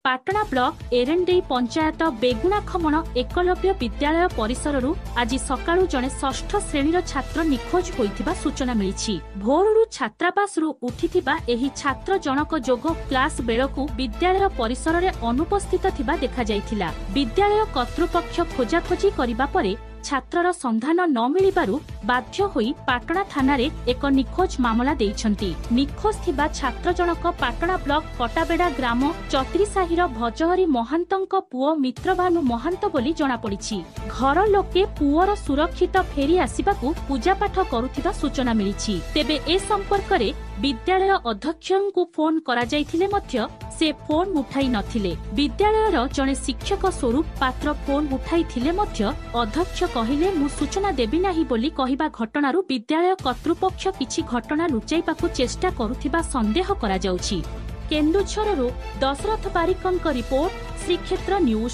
Patna block एरेंडेई panchayat बेगुणाखमण Eklavya विद्यालय परिसररू आज सकाळू जणे षष्ठ श्रेणीर छात्र निखोज होइथिबा सूचना मिलिछि। भोररू छात्रावासरू उठिथिबा एही छात्र जनक जोग क्लास बेलकू विद्यालय परिसर रे अनुपस्थित थिबा देखा जाइथिला। विद्यालय कर्तृपक्ष खोजाखोजी करिबा परे छात्रर संधान न मिलिबारु बाध्य होई पाटणा थानारे एक निखोज मामला देइछंती। निखोज थिबा छात्र जनक पाटणा ब्लॉक कटाबेड़ा ग्राम चत्रीसाहीर भजहरी महांतंक पुओ मित्रभानु महांत बोली जणा पड़िछि। घर लोके पुओर सुरक्षित फेरी आसिबाकू पूजापाठ करुथिबा सूचना मिलिछि। तेबे ए संपर्क रे विद्यालय अध्यक्षଙ୍କୁ फोन करा जाइथिले मध्य से फोन उठाई नथिले। विद्यालयर जणे शिक्षक स्वरूप पात्र फोन उठाई थिले मध्य अध्यक्ष कहिले मु सूचना देबी नाही बोली कहिबा घटनारू विद्यालय कर्तृपक्ष किछि घटना लुचाइबाकू चेष्टा करुथिबा संदेह करा जाउछि। केन्दुझररू दशरथ बारिकଙ୍କ रिपोर्ट, श्रीक्षेत्र न्यूज।